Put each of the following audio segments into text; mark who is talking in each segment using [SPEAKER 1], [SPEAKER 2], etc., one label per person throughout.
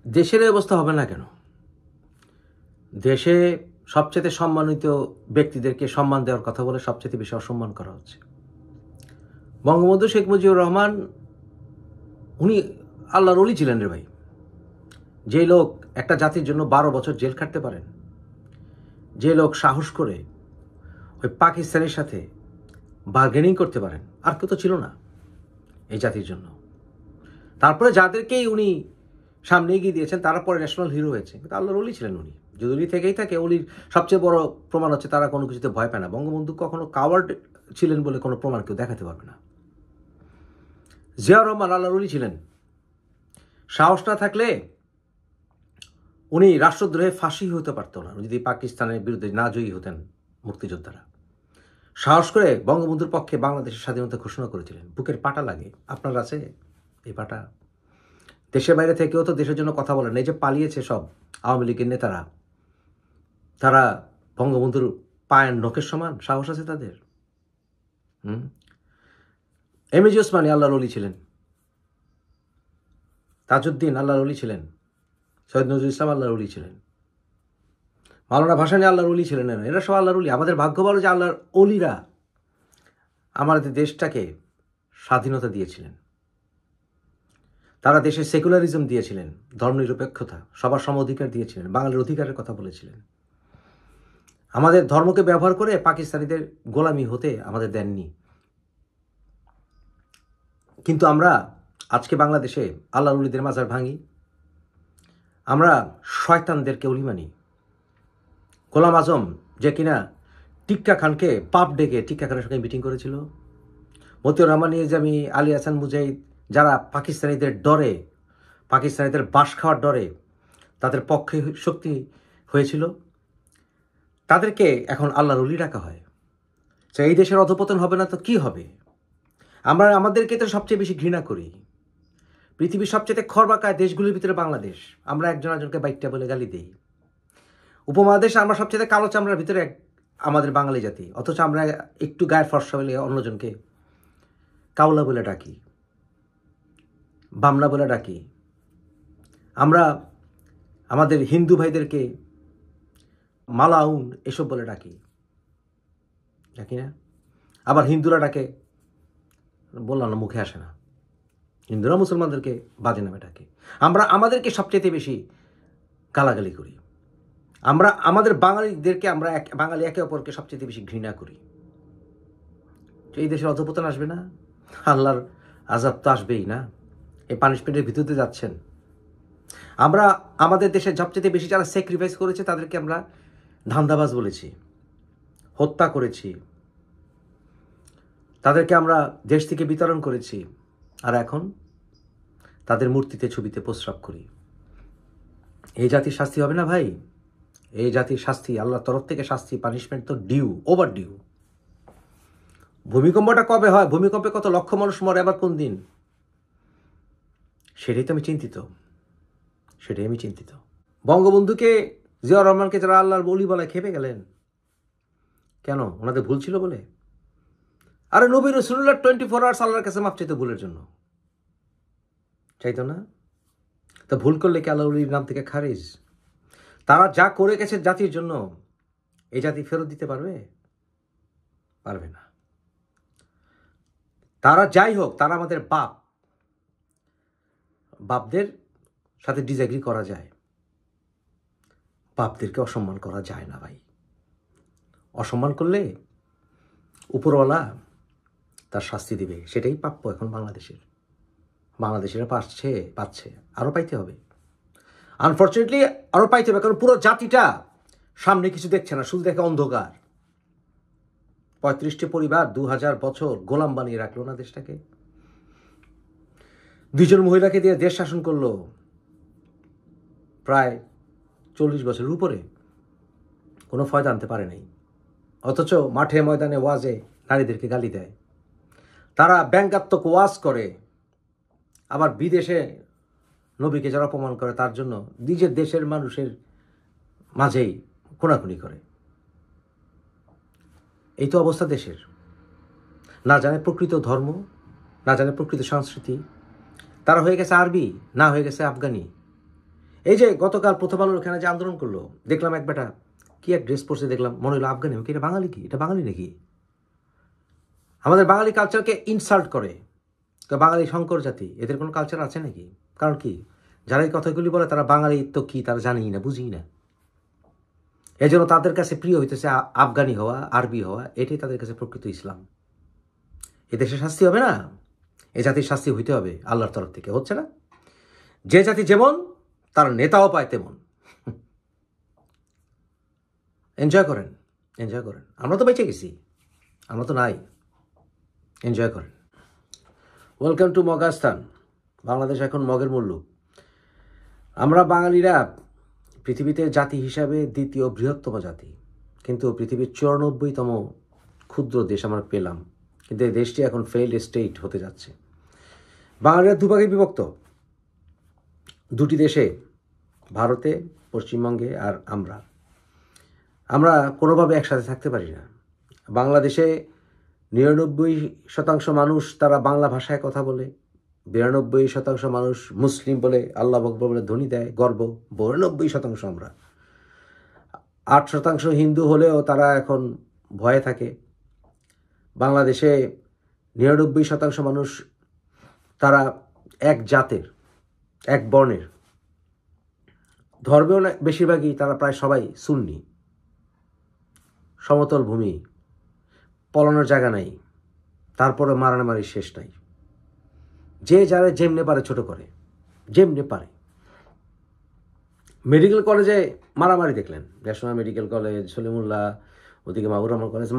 [SPEAKER 1] দেশের এই অবস্থা হবে না কেন? দেশে সবচেয়ে সম্মানিত ব্যক্তিদেরকে সম্মান দেওয়ার কথা বলে সবচেয়ে বেশি অসম্মান করা হচ্ছে। বঙ্গবন্ধু শেখ মুজিবুর রহমান উনি আল্লাহর ওলি ছিলেন রে ভাই। যে লোক একটা জাতির জন্য 12 বছর জেল খাটতে পারেন, যে লোক সাহস করে ওই পাকিস্তানের সাথে বার্গেনিং করতে পারেন, আর কেউ তো ছিল না এই জাতির জন্য। তারপরে যাদেরকেই উনি সামনে এগিয়ে দিয়েছেন তারা পরে ন্যাশনাল হিরো হয়েছে, কিন্তু আল্লাহর ওলি ছিলেন উনি। যদি ওলি থেকেই থাকে, ওলির সবচেয়ে বড় প্রমাণ হচ্ছে তারা কোনো কিছুতে ভয় পায় না। বঙ্গবন্ধু কখনো কাওয়ার্ড ছিলেন বলে কোনো প্রমাণ কেউ দেখাতে পারবে না। জিয়াউর রহমান আল্লাহর ওলি ছিলেন। সাহস না থাকলে উনি রাষ্ট্রদ্রোহে ফাঁসি হতে পারতো না যদি পাকিস্তানের বিরুদ্ধে না জয়ী হতেন মুক্তিযোদ্ধারা। সাহস করে বঙ্গবন্ধুর পক্ষে বাংলাদেশের স্বাধীনতা ঘোষণা করেছিলেন। বুকের পাটা লাগে। আপনার আছে এই পাটা? দেশের বাইরে থেকেও তো দেশের জন্য কথা বলেন। এই যে পালিয়েছে সব আওয়ামী লীগের নেতারা, তারা বঙ্গবন্ধুর পায়ের নখের সমান সাহস আছে তাদের? এমএজি ওসমানী আল্লাহর ওলি ছিলেন, তাজউদ্দিন আল্লাহর ওলি ছিলেন, সৈয়দ নজরুল ইসলাম আল্লাহর ওলি ছিলেন, মাওলানা ভাসানী আল্লাহর ওলি ছিলেন। এরা সব আল্লাহর ওলি। আমাদের ভাগ্য ভালো যে আল্লাহর ওলিরা আমাদের দেশটাকে স্বাধীনতা দিয়েছিলেন। তারা দেশে সেকুলারিজম দিয়েছিলেন, ধর্মনিরপেক্ষতা, সবার সম অধিকার দিয়েছিলেন, বাঙালির অধিকারের কথা বলেছিলেন। আমাদের ধর্মকে ব্যবহার করে পাকিস্তানিদের গোলামি হতে আমাদের দেননি। কিন্তু আমরা আজকে বাংলাদেশে আল্লাহর ওলিদের মাজার ভাঙি, আমরা শয়তানদেরকে ওলি মানি। গোলাম আজম যে কিনা টিক্কা খানকে পাপ ডেকে টিক্কা খানের সঙ্গে মিটিং করেছিল, মতিউর রহমান নিজামী, আলী হাসান মুজাহিদ, যারা পাকিস্তানিদের ডরে, পাকিস্তানিদের বাস খাওয়ার ডরে তাদের পক্ষে শক্তি হয়েছিল, তাদেরকে এখন আল্লাহর ওলি ডাকা হয়। তো এই দেশের অধপতন হবে না তো কি হবে? আমরা আমাদেরকে তো সবচেয়ে বেশি ঘৃণা করি। পৃথিবীর সবচেয়ে খরবাকায় দেশগুলির ভিতরে বাংলাদেশ। আমরা একজন একজনকে বাইকটা বলে গালি দিই। উপমহাদেশে আমরা সবচেয়ে কালো চামড়ার ভিতরে আমাদের বাঙালি জাতি, অথচ আমরা একটু গায়ের ফর্সা বলে অন্যজনকে কাউলা বলে ডাকি, বামলা বলে ডাকি। আমরা আমাদের হিন্দু ভাইদেরকে মালাউন এসব বলে ডাকি না? আবার হিন্দুরা ডাকে, বললাম না, মুখে আসে না। হিন্দুরা মুসলমানদেরকে বাজে নামে ডাকে। আমরা আমাদেরকে সবচেয়ে বেশি গালাগালি করি। আমরা আমাদের বাঙালিদেরকে, আমরা বাঙালি একে অপরকে সবচেয়ে বেশি ঘৃণা করি। এই দেশের অধপতন আসবে না? আল্লাহর আযাব তো আসবেই না? এই পানিশমেন্টের ভিতরে যাচ্ছেন। আমরা আমাদের দেশের সবচেয়ে বেশি যারা স্যাক্রিফাইস করেছে তাদেরকে আমরা ধান্দাবাজ বলেছি, হত্যা করেছি, তাদেরকে আমরা দেশ থেকে বিতরণ করেছি, আর এখন তাদের মূর্তিতে ছবিতে প্রস্রাব করি। এই জাতির শাস্তি হবে না ভাই? এই জাতির শাস্তি, আল্লাহর তরফ থেকে শাস্তি, পানিশমেন্ট তো ডিউ, ওভার ডিউ। ভূমিকম্পটা কবে হয়? ভূমিকম্পে কত লক্ষ মানুষ মরে, আবার কোন দিন? সেটাই তো আমি চিন্তিত। বঙ্গবন্ধুকে, জিয়াউর রহমানকে যারা আল্লাহর ওলি বলে খেপে গেলেন কেন? ওনাদের ভুল ছিল বলে? আরে নবী রাসূলুল্লাহ 24 আওয়ার্স আল্লাহর কাছে মাপ চাইতো ভুলের জন্য, চাইতো না? তা ভুল করলে কি আল্লাহর ওলির নাম থেকে খারিজ? তারা যা করে গেছে জাতির জন্য, এই জাতি ফেরত দিতে পারবে না। তারা যাই হোক, তারা আমাদের বাপদের সাথে ডিসএগ্রি করা যায়, বাপদেরকে অসম্মান করা যায় না ভাই। অসম্মান করলে উপরওয়ালা তার শাস্তি দিবে, সেটাই প্রাপ্য এখন বাংলাদেশেরা পাচ্ছে, আরও পাইতে হবে। আনফর্চুনেটলি আরও পাইতে হবে, কারণ পুরো জাতিটা সামনে কিছু দেখছে না, শুধু দেখে অন্ধকার। 35টি পরিবার 2000 বছর গোলাম বানিয়ে রাখলো না দেশটাকে। 2 জন মহিলাকে দিয়ে দেশ শাসন করলো প্রায় 40 বছরের উপরে, কোনো ফয়দা আনতে পারে নাই। অথচ মাঠে ময়দানে ওয়াজে নারীদেরকে গালি দেয়। তারা ব্যঙ্গাত্মক ওয়াজ করে, আবার বিদেশে নবীকে যারা অপমান করে তার জন্য নিজের দেশের মানুষের মাঝেই খুনাখুনি করে। এই তো অবস্থা দেশের। না জানে প্রকৃত ধর্ম, না জানে প্রকৃত সংস্কৃতি। তারা হয়ে গেছে আরবি, না হয়ে গেছে আফগানি। এই যে গতকাল প্রথম আলোর ওখানে যে আন্দোলন করলো, দেখলাম এক বেটা কি এক ড্রেস পরছে, দেখলাম মনে হলো আফগানি। কি এটা বাঙালি? কি এটা বাঙালি নাকি? আমাদের বাঙালি কালচারকে ইনসাল্ট করে, বাঙালি শঙ্কর জাতি, এদের কোনো কালচার আছে নাকি? কারণ কি, যারা এই কথাগুলি বলে তারা বাঙালি তো কি তারা জানেই না, বুঝি না। এই জন্য তাদের কাছে প্রিয় হইতেছে আফগানি হওয়া, আরবি হওয়া, এটাই তাদের কাছে প্রকৃত ইসলাম। এ দেশে শাস্তি হবে না, এ জাতির শাস্তি হইতে হবে আল্লাহর তরফ থেকে। হচ্ছে না? যে জাতি যেমন তার নেতাও পায় তেমন। এনজয় করেন, এনজয় করেন। আমরা তো বেঁচে গেছি, আমরা তো নাই। এনজয় করেন। Welcome to মগাস্তান। বাংলাদেশ এখন মগের মূল্য। আমরা বাঙালিরা পৃথিবীতে জাতি হিসাবে দ্বিতীয় বৃহত্তম জাতি, কিন্তু পৃথিবীর 94তম ক্ষুদ্র দেশ আমরা পেলাম, কিন্তু এই দেশটি এখন ফেইল্ড স্টেট হতে যাচ্ছে। বাঙালিরা দুভাগে বিভক্ত, দুটি দেশে, ভারতে, পশ্চিমবঙ্গে, আর আমরা কোনোভাবে একসাথে থাকতে পারি না। বাংলাদেশে 99% মানুষ তারা বাংলা ভাষায় কথা বলে, 92% মানুষ মুসলিম বলে, আল্লাহ আকবার বলে ধ্বনি দেয়, গর্ব। 92% আমরা। 8% হিন্দু হলেও তারা এখন ভয়ে থাকে। বাংলাদেশে 99% মানুষ তারা এক জাতের, এক বর্ণের, ধর্মেও বেশিরভাগই তারা প্রায় সবাই সুন্নি। সমতল ভূমি, পলানোর জায়গা নাই, তারপরে মারামারি শেষ নাই। যে যারা যেমনে পারে ছোট করে, যেমনে পারে। মেডিকেল কলেজে মারামারি দেখলেন, ন্যাশনাল মেডিকেল কলেজ, সলিমুল্লাহ, ওদিকে মাহবুর রহমান কলেজ,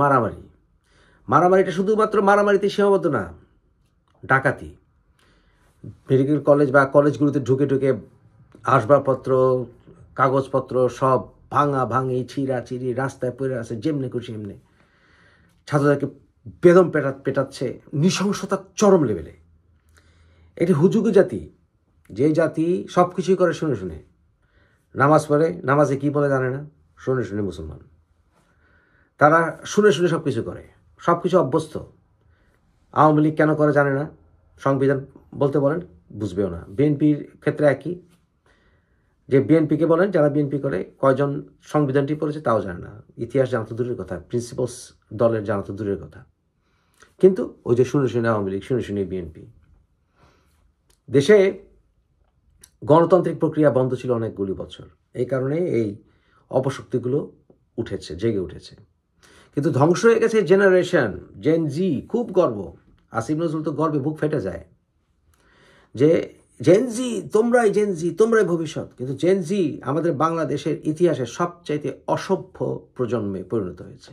[SPEAKER 1] মারামারিটা শুধুমাত্র মারামারিতে সীমাবদ্ধ না, ডাকাতি। মেডিকেল কলেজ বা কলেজগুলোতে ঢুকে ঢুকে আসবাবপত্র, কাগজপত্র সব ভাঙি, চিরি রাস্তায় পড়ে আছে, যেমনে খুশি এমনি ছাত্রদেরকে বেদম পেটাচ্ছে, নৃশংসতার চরম লেভেলে। এটি হুজুগু জাতি, যে জাতি সব কিছুই করে শুনে শুনে। নামাজ পড়ে, নামাজে কি বলে জানে না, শুনে শুনে মুসলমান। তারা শুনে শুনে সব কিছু করে, সব কিছু অভ্যস্ত। আওয়ামী লীগ কেন করে জানে না, সংবিধান বলতে বলেন বুঝবেও না। বিএনপির ক্ষেত্রে একই, যে বিএনপিকে বলেন যারা বিএনপি করে কয়জন সংবিধানটি পড়েছে তাও জানে না, ইতিহাস জানা তো দূরের কথা, প্রিন্সিপালস দলের জানা তো দূরের কথা। কিন্তু ওই যে শুনে শুনে আওয়ামী লীগ, শুনে শুনে বিএনপি। দেশে গণতান্ত্রিক প্রক্রিয়া বন্ধ ছিল অনেকগুলি বছর, এই কারণে এই অপশক্তিগুলো জেগে উঠেছে। কিন্তু ধ্বংস হয়ে গেছে জেনারেশন, জেন জি। খুব গর্ব, আসিফ নজরুল তো গর্বে বুক ফেটে যায় যে জেনজি, তোমরাই ভবিষ্যৎ। কিন্তু জেনজি আমাদের বাংলাদেশের ইতিহাসে সবচাইতে অসভ্য প্রজন্মে পরিণত হয়েছে।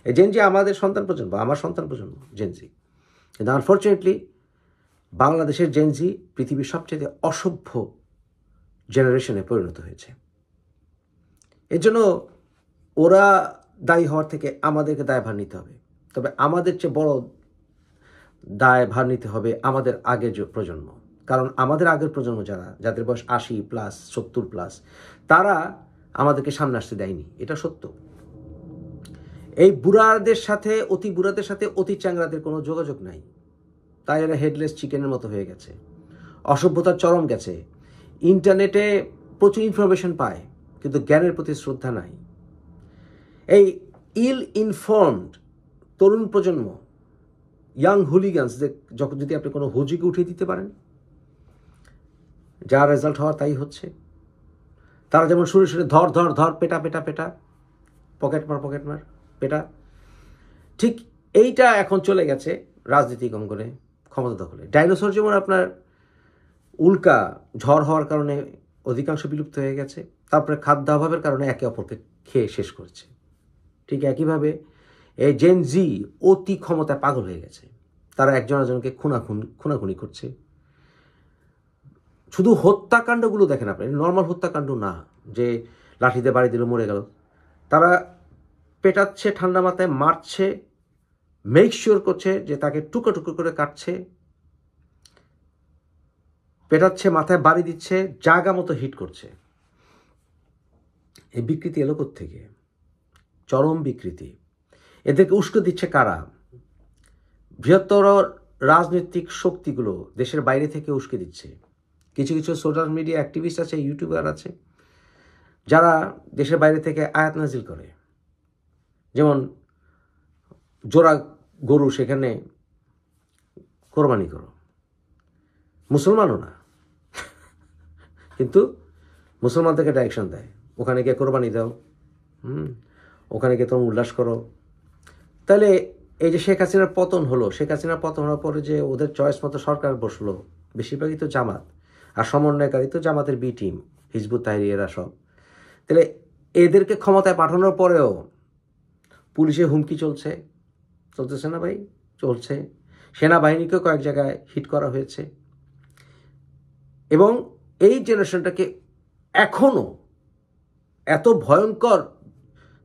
[SPEAKER 1] এই জেনজি আমাদের সন্তান প্রজন্ম, আমার সন্তান প্রজন্ম জেনজি। কিন্তু আনফর্চুনেটলি বাংলাদেশের জেনজি পৃথিবীর সবচাইতে অসভ্য জেনারেশনে পরিণত হয়েছে। এর জন্য ওরা দায়ী হওয়ার থেকে আমাদেরকে দায়ভার নিতে হবে। তবে আমাদের চেয়ে বড় দায়ভার নিতে হবে আমাদের আগের প্রজন্ম। কারণ আমাদের আগের প্রজন্ম যাদের বয়স 80+, 70+, তারা আমাদেরকে সামনে আসতে দেয়নি, এটা সত্য। এই অতি বুড়াদের সাথে অতি চ্যাংরাদের কোনো যোগাযোগ নাই, তাই এরা হেডলেস চিকেনের মতো হয়ে গেছে। অসভ্যতার চরম গেছে। ইন্টারনেটে প্রচুর ইনফরমেশন পায়, কিন্তু জ্ঞানের প্রতি শ্রদ্ধা নাই। এই ইল ইনফর্মড তরুণ প্রজন্ম, ইয়াং হুলিগানস, যখন যদি আপনি কোনো হুজিকে উঠিয়ে দিতে পারেন, যা রেজাল্ট হওয়ার তাই হচ্ছে। তারা যেমন শুনে শুনে ধর পেটা পকেট মার পেটা, ঠিক এইটা এখন চলে গেছে রাজনীতিক অঙ্গনে, ক্ষমতা দখলে। ডাইনোসর যেমন আপনার উল্কা ঝড় হওয়ার কারণে অধিকাংশ বিলুপ্ত হয়ে গেছে, তারপরে খাদ্যাভাবের কারণে একে অপরকে খেয়ে শেষ করেছে, ঠিক একইভাবে এই জেন জি অতি ক্ষমতায় পাগল হয়ে গেছে। তারা একজনকে খুনাখুনি করছে। শুধু হত্যাকাণ্ডগুলো দেখেন আপনি, নর্মাল হত্যাকাণ্ড না যে লাঠিতে বাড়ি দিল মরে গেল। তারা পেটাচ্ছে, ঠান্ডা মাথায় মারছে, মেক শিওর করছে যে তাকে টুকরো করে কাটছে, পেটাচ্ছে, মাথায় বাড়ি দিচ্ছে, জায়গা মতো হিট করছে। এই বিকৃতি এলো থেকে, চরম বিকৃতি। এদেরকে উস্কে দিচ্ছে কারা? বৃহত্তর রাজনৈতিক শক্তিগুলো দেশের বাইরে থেকে উস্কে দিচ্ছে। কিছু কিছু সোশ্যাল মিডিয়া অ্যাক্টিভিস্ট আছে, ইউটিউবার আছে, যারা দেশের বাইরে থেকে আয়াত নাজিল করে, যেমন জোড়া গরু সেখানে কোরবানি করো, মুসলমানও না, কিন্তু মুসলমান থেকে ডাইরেকশন দেয়, ওখানে গিয়ে কোরবানি দাও, ওখানে গিয়ে তোমরা উল্লাস করো। তাহলে এই যে শেখ হাসিনার পতন হলো, শেখ হাসিনার পতন হওয়ার পরে যে ওদের চয়েস মতো সরকার বসলো, বেশিরভাগই তো জামাত, আর সমন্বয়কারী তো জামাতের বি টিম, হিজবুত তাহরির, এরা সব। তাহলে এদেরকে ক্ষমতায় পাঠানোর পরেও পুলিশের হুমকি চলতেছে না ভাই? চলছে। সেনাবাহিনীকেও কয়েক জায়গায় হিট করা হয়েছে, এবং এই জেনারেশনটাকে এখনও এত ভয়ঙ্কর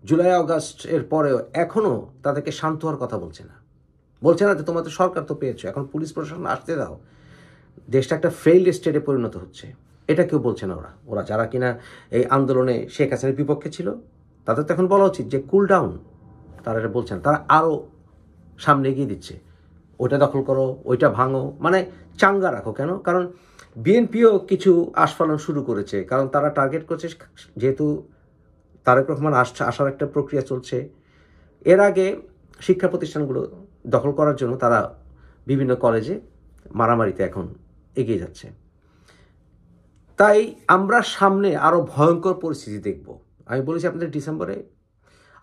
[SPEAKER 1] জুলাই আগস্ট এর পরেও এখনও তাদেরকে শান্ত হওয়ার কথা বলছে না যে তোমাদের সরকার তো পেয়েছো, এখন পুলিশ প্রশাসন আসতে দাও, দেশটা একটা ফেইল্ড স্টেটে পরিণত হচ্ছে, এটা কেউ বলছে না। ওরা যারা কিনা এই আন্দোলনে শেখ হাসিনার বিপক্ষে ছিল, তাদের তো এখন বলা উচিত যে কুল ডাউন। তারা এটা বলছেন, তারা আরও সামনে এগিয়ে দিচ্ছে, ওইটা দখল করো, ওইটা ভাঙো, মানে চাঙ্গা রাখো। কেন? কারণ বিএনপিও কিছু আস্ফালন শুরু করেছে, কারণ তারা টার্গেট করছে, যেহেতু তারেক রহমান আসার একটা প্রক্রিয়া চলছে, এর আগে শিক্ষা প্রতিষ্ঠানগুলো দখল করার জন্য তারা বিভিন্ন কলেজে মারামারিতে এখন এগিয়ে যাচ্ছে। তাই আমরা সামনে আরও ভয়ঙ্কর পরিস্থিতি দেখব। আমি বলেছি আপনাদের ডিসেম্বরে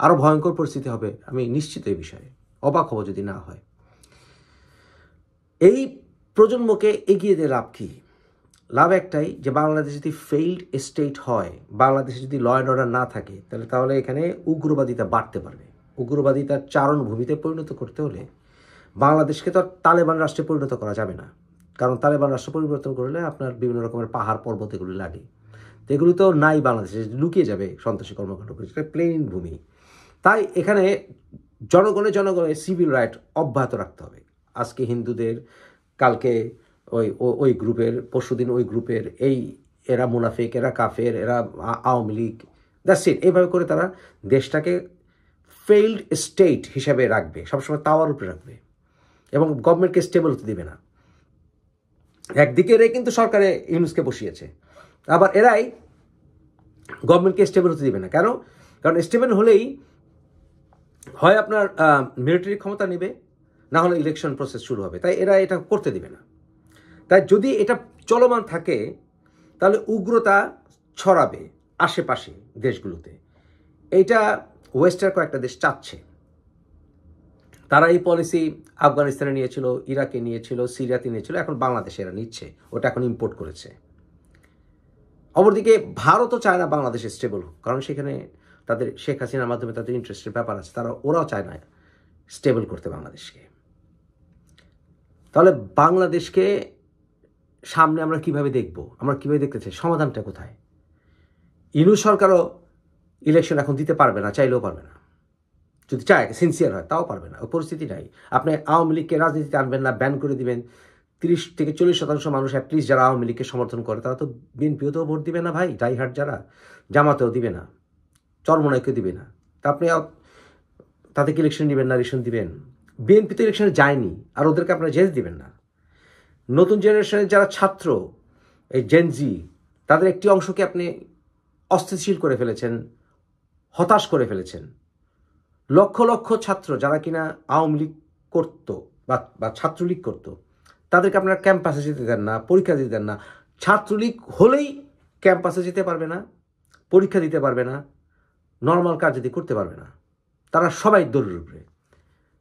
[SPEAKER 1] আরও ভয়ঙ্কর পরিস্থিতি হবে, আমি নিশ্চিত এই বিষয়ে, অবাক হব যদি না হয়। এই প্রজন্মকে এগিয়ে দিয়ে লাভ কি? লাভ একটাই, যে বাংলাদেশ যদি ফেইল্ড স্টেট হয়, বাংলাদেশে যদি ল অ্যান্ড অর্ডার না থাকে, তাহলে এখানে উগ্রবাদিতা বাড়তে পারবে। উগ্রবাদিতার চারণভূমিতে পরিণত করতে হলে বাংলাদেশকে তো আর তালেবান রাষ্ট্রে পরিণত করা যাবে না, কারণ তালেবান রাষ্ট্র পরিবর্তন করলে আপনার বিভিন্ন রকমের পাহাড় পর্বত এগুলি লাগে, তো এগুলি তো নাই বাংলাদেশে, লুকিয়ে যাবে সন্ত্রাসী কর্মকাণ্ড করে, সেটা প্লেন ভূমি। তাই এখানে জনগণের সিভিল রাইট অব্যাহত রাখতে হবে। আজকে হিন্দুদের, কালকে ওই গ্রুপের, পরশুদিন ওই গ্রুপের, এরা মুনাফিক, এরা কাফের, এরা আওয়ামী লীগ, দ্যাটস ইট। এইভাবে করে তারা দেশটাকে ফেইল্ড স্টেট হিসাবে রাখবে, সবসময় তাওয়ার উপরে রাখবে, এবং গভর্নমেন্টকে স্টেবল হতে দিবে না। একদিকে এরাই কিন্তু সরকারে ইউনুসকে বসিয়েছে, আবার এরাই গভর্নমেন্টকে স্টেবল হতে দিবে না। কারণ স্টেবল হলেই হয় আপনার মিলিটারি ক্ষমতা নেবে, না হলে ইলেকশন প্রসেস শুরু হবে, তাই এরা এটা করতে দিবে না। তাই যদি এটা চলমান থাকে, তাহলে উগ্রতা ছড়াবে আশেপাশে দেশগুলোতে। এইটা ওয়েস্টার কয়েকটা দেশ চাচ্ছে, তারা এই পলিসি আফগানিস্তানে নিয়েছিল, ইরাকে নিয়েছিল, সিরিয়াতে নিয়েছিল, এখন বাংলাদেশে এরা নিচ্ছে, ওটা এখন ইম্পোর্ট করেছে। অপরদিকে ভারতও চায় না বাংলাদেশ স্টেবল, কারণ সেখানে তাদের শেখ হাসিনার মাধ্যমে তাদের ইন্টারেস্টের ব্যাপার আছে, ওরাও চায় না স্টেবল করতে বাংলাদেশকে। তাহলে বাংলাদেশকে সামনে আমরা কিভাবে দেখব, আমরা কিভাবে দেখতে চাই, সমাধানটা কোথায়? ইউনূস সরকারও ইলেকশন এখন দিতে পারবে না, চাইলেও পারবে না, যদি চায় সিনসিয়ার হয় তাও পারবে না, ওই পরিস্থিতি নাই। আপনি আওয়ামী লীগকে রাজনীতিতে আনবেন না, ব্যান করে দিবেন, 30 থেকে 40% মানুষ অ্যাটলিস্ট যারা আওয়ামী লীগকে সমর্থন করে, তারা তো বিএনপিও তো ভোট দিবে না ভাই, ডাইহার্ট যারা, জামাতেও দিবে না, চরমনাইকেও দিবে না, তা আপনি তাদেরকে ইলেকশন দিবেন না, ইলেকশন দিবেন? বিএনপি তো ইলেকশনে যায়নি, আর ওদেরকে আপনারা যেতে দিবেন না। নতুন জেনারেশনের যারা ছাত্র, এই জেনজি, তাদের একটি অংশকে আপনি অস্থিতিশীল করে ফেলেছেন, হতাশ করে ফেলেছেন। লক্ষ লক্ষ ছাত্র যারা কিনা আওয়ামী লীগ করতো বা ছাত্রলীগ করতো, তাদেরকে আপনারা ক্যাম্পাসে যেতে দেন না, পরীক্ষা দিতে দেন না। ছাত্রলীগ হলেই ক্যাম্পাসে যেতে পারবে না, পরীক্ষা দিতে পারবে না, নর্মাল কাজ যদি করতে পারবে না, তারা সবাই দৌড়ের উপরে।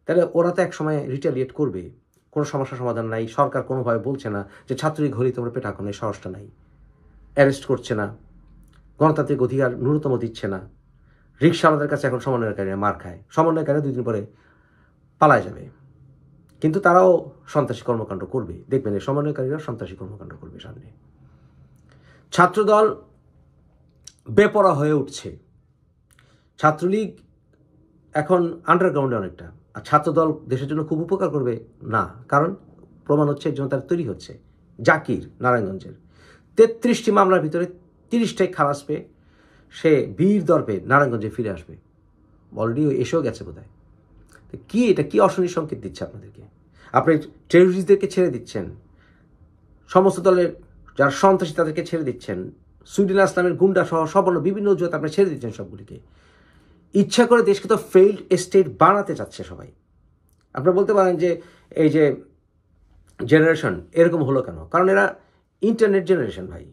[SPEAKER 1] তাহলে ওরা তো এক সময় রিটালিয়েট করবে, কোনো সমস্যার সমাধান নাই। সরকার কোনোভাবে বলছে না যে ছাত্রলীগ হলেই তোমরা পেটাকো, এই সাহসটা নাই, অ্যারেস্ট করছে না, গণতান্ত্রিক অধিকার ন্যূনতম দিচ্ছে না। রিক্সাওয়ালাদের কাছে এখন সমন্বয়কারীরা মার খায়, সমন্বয়কারীরা 2 দিন পরে পালায় যাবে, কিন্তু তারাও সন্ত্রাসী কর্মকাণ্ড করবে, দেখবেন এই সমন্বয়কারীরা সন্ত্রাসী কর্মকাণ্ড করবে সামনে। ছাত্রদল বেপরা হয়ে উঠছে, ছাত্রলীগ এখন আন্ডারগ্রাউন্ডে অনেকটা, আর ছাত্রদল দেশের জন্য খুব উপকার করবে না, কারণ প্রমাণ হচ্ছে একজন তার তৈরি হচ্ছে। জাকির নারায়ণগঞ্জের 33টি মামলার ভিতরে 30টাই খালাস পেয়ে সে বীর দর্পে নারায়ণগঞ্জে ফিরে আসবে, অলরেডি এসেও গেছে বোধহয়। কি এটা কি অশনি সংকেত দিচ্ছে আপনাদেরকে? আপনি টেররিস্টদেরকে ছেড়ে দিচ্ছেন, সমস্ত দলের যারা সন্ত্রাসী তাদেরকে ছেড়ে দিচ্ছেন, সুইডেন আসলামের গুন্ডা সহ সবর্ণ বিভিন্ন অজুহাতে আপনারা ছেড়ে দিচ্ছেন সবগুলিকে। ইচ্ছা করে দেশকে তো ফেইল্ড স্টেট বানাতে চাচ্ছে সবাই। আপনারা বলতে পারেন যে এই যে জেনারেশন এরকম হলো কেন? কারণ এরা ইন্টারনেট জেনারেশন ভাই,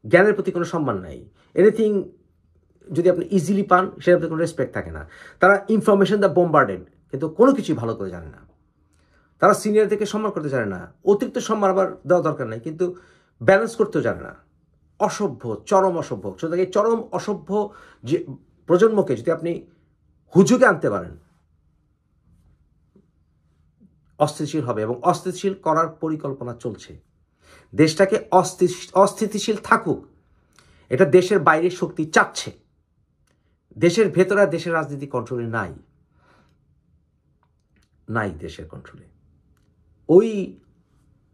[SPEAKER 1] জ্ঞানের প্রতি কোনো সম্মান নাই। এনিথিং যদি আপনি ইজিলি পান সেটার প্রতি কোনো রেসপেক্ট থাকে না। তারা ইনফরমেশন দ্য বোম্বার্ডেড, কিন্তু কোনো কিছুই ভালো করে জানে না। তারা সিনিয়রদেরকে সম্মান করতে জানে না, অতিরিক্ত সম্মান আবার দেওয়া দরকার নেই, কিন্তু ব্যালেন্স করতেও জানে না। অসভ্য, চরম অসভ্য। সুতরাং এই চরম অসভ্য যে প্রজন্মকে যদি আপনি হুজুগে আনতে পারেন, অস্থিতিশীল হবে এবং অস্থিতিশীল করার পরিকল্পনা চলছে। দেশটাকে অস্থিতিশীল থাকুক, এটা দেশের বাইরের শক্তি চাচ্ছে। দেশের ভেতরে দেশের রাজনীতি কন্ট্রোলে নাই দেশের কন্ট্রোলে। ওই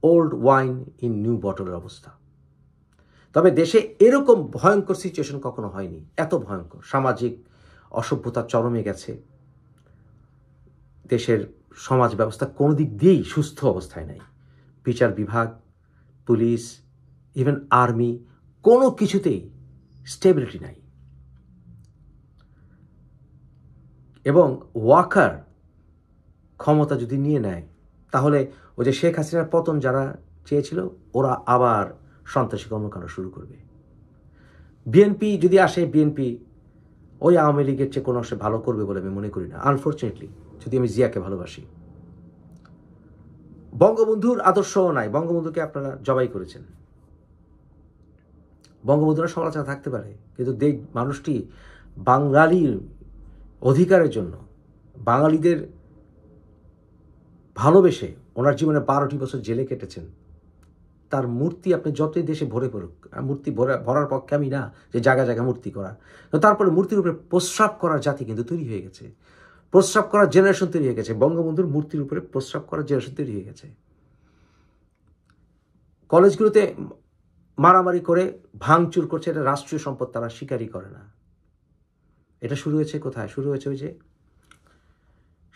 [SPEAKER 1] ওল্ড ওয়াইন ইন নিউ বটলের অবস্থা। তবে দেশে এরকম ভয়ঙ্কর সিচুয়েশন কখনো হয়নি, এত ভয়ঙ্কর। সামাজিক অসভ্যতার চরমে গেছে, দেশের সমাজ ব্যবস্থা কোনো দিক দিয়েই সুস্থ অবস্থায় নাই। বিচার বিভাগ, পুলিশ, ইভেন আর্মি, কোনো কিছুতেই স্টেবিলিটি নাই। এবং ওয়াকার ক্ষমতা যদি নিয়ে নেয়, তাহলে ওই যে শেখ হাসিনার পতন যারা চেয়েছিল, ওরা আবার সন্ত্রাসী কর্মকাণ্ড শুরু করবে। বিএনপি যদি আসে, বিএনপি ওই আওয়ামী লীগের চেয়ে কোনো অংশে ভালো করবে বলে আমি মনে করি না, আনফর্চুনেটলি, যদি আমি জিয়াকে ভালোবাসি। বঙ্গবন্ধুর আদর্শও নাই। বঙ্গবন্ধুকে আপনারা জবাই করেছেন। বঙ্গবন্ধুরা সমালোচনা থাকতে পারে, কিন্তু মানুষটি বাঙালির অধিকারের জন্য, বাঙালিদের ভালোবেসে ওনার জীবনে 12টি বছর জেলে কেটেছেন। তার মূর্তি আপনি যতই দেশে ভরে পড়ুক, মূর্তি ভরার পক্ষে আমি না যে জায়গা জায়গা মূর্তি করা, তারপরে মূর্তির উপরে প্রস্রাব করার জাতি কিন্তু তৈরি হয়ে গেছে, প্রস্রাব করার জেনারেশন তৈরি হয়ে গেছে। বঙ্গবন্ধুর মূর্তির উপরে প্রস্রাব করার জেনারেশন তৈরি হয়ে গেছে। কলেজগুলোতে মারামারি করে ভাঙচুর করছে, এটা রাষ্ট্রীয় সম্পদ, তারা স্বীকারই করে না। এটা শুরু হয়েছে কোথায়? শুরু হয়েছে ওই যে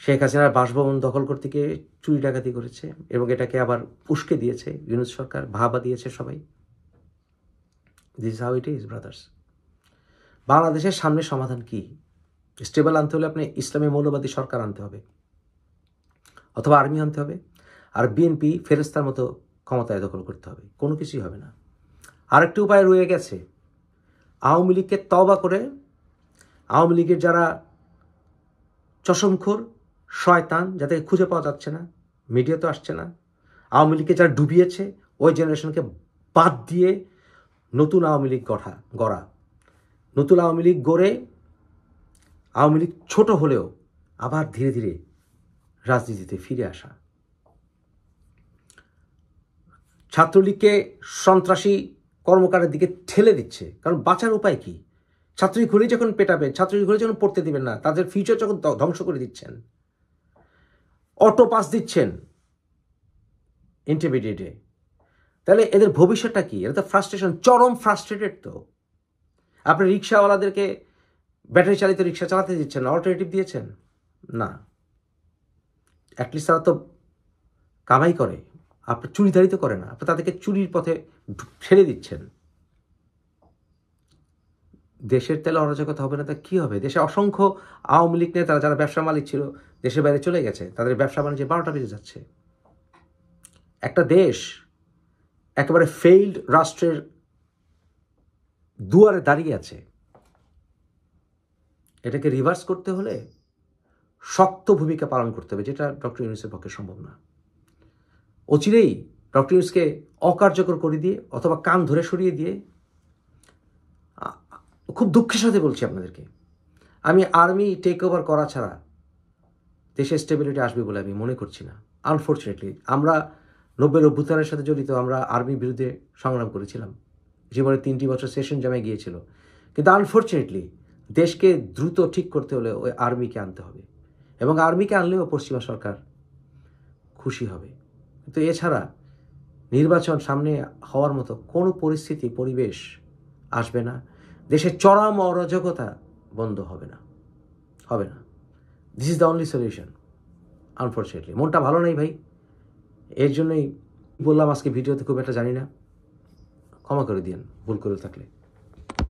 [SPEAKER 1] শেখ হাসিনার বাসভবন দখল করতে গিয়ে চুরি ডাকাতি করেছে, এবং এটাকে আবার উস্কে দিয়েছে ইউনূস সরকার, ভাবা দিয়েছে সবাই। This is how it is brothers. বাংলাদেশের সামনে সমাধান কি? স্টেবল আনতে হলে আপনি ইসলামী মৌলবাদী সরকার আনতে হবে, অথবা আর্মি আনতে হবে, আর বিএনপি ফেরেস্তার মতো ক্ষমতায় দখল করতে হবে। কোনো কিছুই হবে না। আরেকটি উপায় রয়ে গেছে, আওয়ামী লীগকে তওবা করে, আওয়ামী লীগের যারা চশমখোর শয়তান, যাতে খুঁজে পাওয়া যাচ্ছে না, মিডিয়া তো আসছে না, আওয়ামী লীগকে যারা ডুবিয়েছে, ওই জেনারেশনকে বাদ দিয়ে নতুন আওয়ামী লীগ গড়া, নতুন আওয়ামী লীগ গড়ে আওয়ামী লীগ ছোট হলেও আবার ধীরে ধীরে রাজনীতিতে ফিরে আসা। ছাত্রলীগকে সন্ত্রাসী কর্মকাণ্ডের দিকে ঠেলে দিচ্ছে, কারণ বাঁচার উপায় কি? ছাত্রলীগ ঘুরে যখন পেটাবে, ছাত্রলীগ ঘুরে যখন পড়তে দিবেন না, তাদের ফিউচার যখন ধ্বংস করে দিচ্ছেন, অটো পাস দিচ্ছেন ইন্টারমিডিয়েটে, তাহলে এদের ভবিষ্যৎটা কি? এটা তো ফ্রাস্ট্রেশন, চরম ফ্রাস্ট্রেটেড। তো আপনি রিক্সাওয়ালাদেরকে ব্যাটারি চালিত রিক্সা চালাতে দিচ্ছেন, অল্টারনেটিভ দিয়েছেন না। অ্যাটলিস্ট তারা তো কামাই করে, আপনি চুরিদারি তো করে না, আপনি তাদেরকে চুরির পথে ঠেলে দিচ্ছেন। দেশের তেলে অরাজকতা হবে না তা কী হবে? দেশে অসংখ্য আওয়ামী লীগ নেতারা যারা ব্যবসা মালিক ছিল, দেশের বাইরে চলে গেছে, তাদের ব্যবসা বাণিজ্যে 12টা বেজে যাচ্ছে। একটা দেশ একেবারে ফেইল্ড রাষ্ট্রের দুয়ারে দাঁড়িয়ে আছে। এটাকে রিভার্স করতে হলে শক্ত ভূমিকা পালন করতে হবে, যেটা ডক্টর ইউনূসের পক্ষে সম্ভব না। অচিরেই ডক্টর ইউনূসকে অকার্যকর করে দিয়ে, অথবা কান ধরে সরিয়ে দিয়ে, খুব দুঃখের সাথে বলছি আপনাদেরকে, আমি আর্মি টেক ওভার করা ছাড়া দেশে স্টেবিলিটি আসবে বলে আমি মনে করছি না। আনফর্চুনেটলি আমরা 90-এর অভ্যুত্থানের সাথে জড়িত, আমরা আর্মির বিরুদ্ধে সংগ্রাম করেছিলাম, জীবনে 3টি বছর সেশন জমে গিয়েছিল, কিন্তু আনফর্চুনেটলি দেশকে দ্রুত ঠিক করতে হলে ওই আর্মিকে আনতে হবে, এবং আর্মিকে আনলেও পশ্চিমা সরকার খুশি হবে। কিন্তু এছাড়া নির্বাচন সামনে হওয়ার মতো কোনো পরিস্থিতি, পরিবেশ আসবে না, দেশের চরম অরাজকতা বন্ধ হবে না। This is the only solution. Unfortunately মনটা ভালো নেই ভাই, এর জন্যই বললাম আজকে ভিডিওতে, খুব একটা জানি না, ক্ষমা করে দিয়েন ভুল করে থাকলে।